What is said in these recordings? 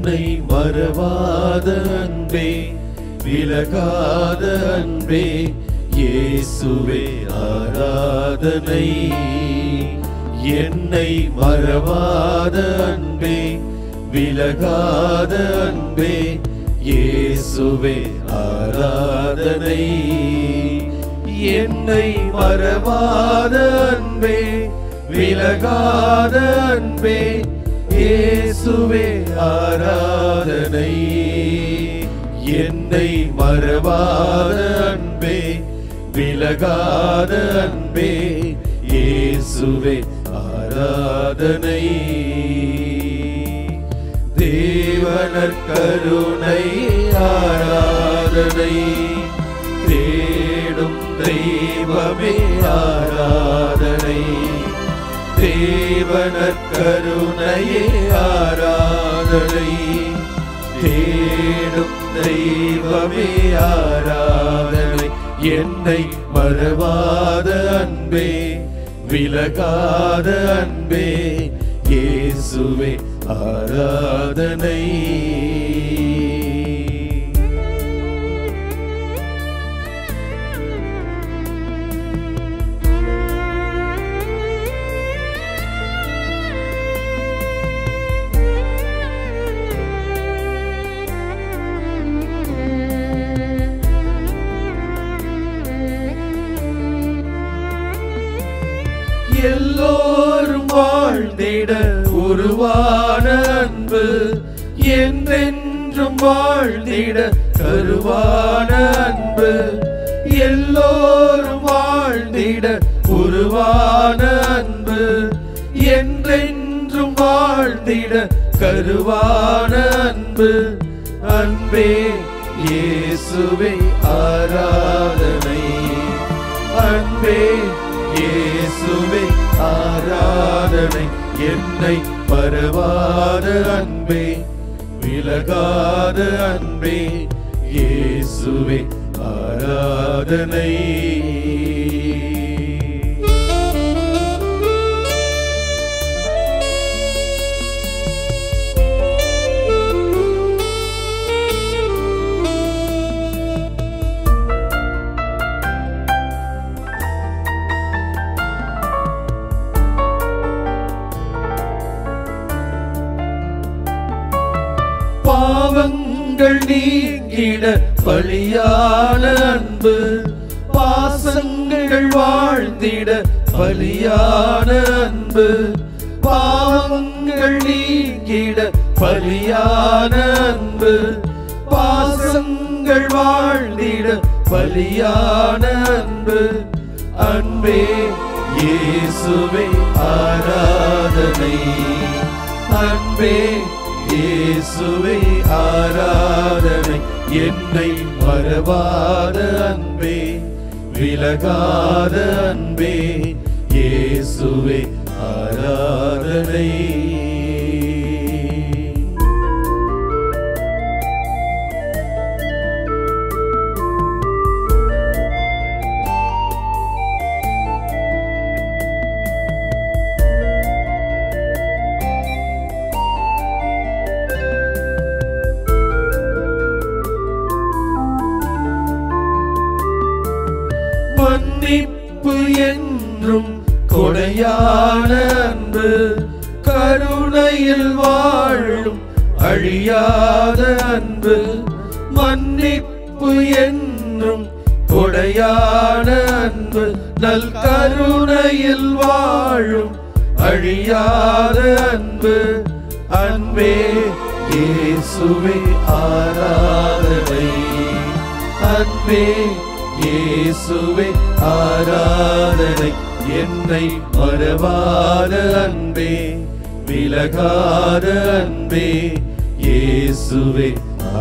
என்னை மறவாத அன்பே விலகாத அன்பே இயேசுவே ஆராதனை. என்னை மறவாத அன்பே விலகாத அன்பே இயேசுவே ஆராதனை. என்னை மறவாத அன்பே விலகாத அன்பே இயேசுவே ஆராதனை. என்னை மறவாத அன்பே விலகாத அன்பே இயேசுவே ஆராதனை. தேவனர் கருணை ஆராதனை. தேடும் தெய்வமே ஆராதனை. தேவனர் கருணையே ஆராதனை. தேடும் தெய்வமே ஆராதனை. என்னை மறவாத அன்பே விலகாத அன்பே இயேசுவே ஆராதனை. எல்லோரும் வாழ்ந்திட உருவான அன்பு என்றென்றும் வாழ்ந்திட கருவான அன்பு. எல்லோரும் வாழ்ந்திட உருவான அன்பு என்றென்றும் வாழ்ந்திட கருவான அன்பு. அன்பே இயேசுவே ஆராதனை. அன்பே இயேசுவே ஆராதனை. என்னை மறவாத அன்பே விலகாத அன்பே இயேசுவே ஆராதனை. பாவங்கள் நீங்கிட பலியான அன்பு. பாசங்கள் வாழ்ந்திட பலியான அன்பு. பாவங்கள் நீங்கிட பலியான அன்பு. பாசங்கள் வாழ்ந்திட பலியான அன்பு. அன்பே இயேசுவே ஆராதனை. அன்பே இயேசுவே ஆராதனை. என்னை மறவாத அன்பே விலகாத அன்பே இயேசுவே ஆராதனை. மன்னிப்பு என்றும் கொடையான அன்பு. கருணையில் வாழும் அழியாத அன்பு. மன்னிப்பு என்றும் கொடையான அன்பு. நல் கருணையில் வாழும் அழியாத அன்பு. அன்பே இயேசுவே ஆராதனை. அன்பே இயேசுவே ஆராதனை. என்னை மறவாத அன்பே விலகாத அன்பே இயேசுவே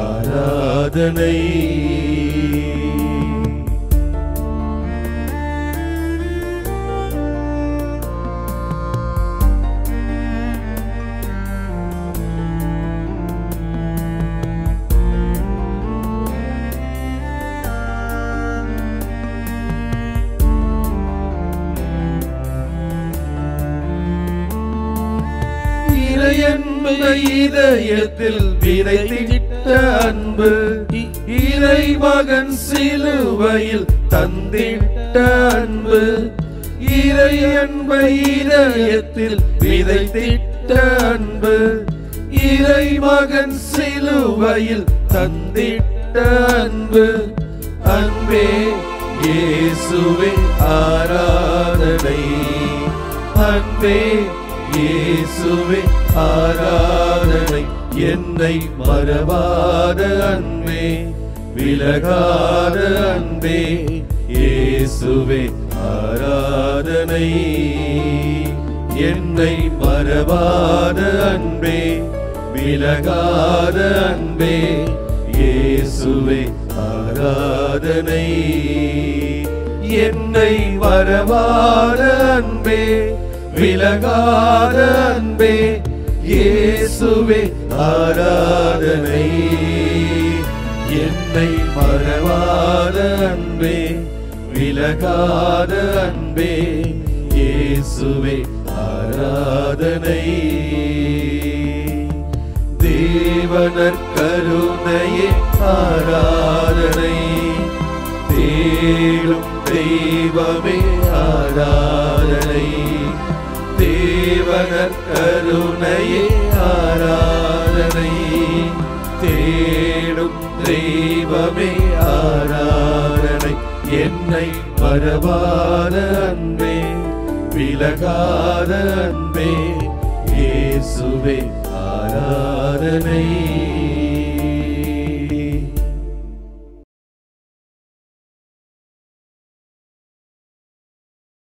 ஆராதனை. அன்பு என்னை இதயத்தில் விதைத்திட்ட அன்பு இறைமகன் சிலுவையில் தந்திட்ட அன்பு இறை அன்பை இதயத்தில் விதைத்திட்ட அன்பு இறைமகன் சிலுவையில் தந்திட்ட அன்பு அன்பே இயேசுவே ஆராதனை அன்பே இயேசுவே ஆராதனை என்னை மறவாத அன்பே விலகாத அன்பே இயேசுவே ஆராதனை என்னை மறவாத அன்பே விலகாத அன்பே இயேசுவே ஆராதனை என்னை மறவாத அன்பே விலகாத அன்பே இயேசுவே ஆராதனை என்னை மறவாத அன்பே விலகாத அன்பே இயேசுவே ஆராதனை தேவனர் கருணையே ஆராதனை தேடும் தெய்வமே ஆராதனை தேவனர் கருணையே ஆராதனை தேடும் தெய்வமே ஆராதனை என்னை மறவாத அன்பே விலகாத அன்பே இயேசுவே ஆராதனை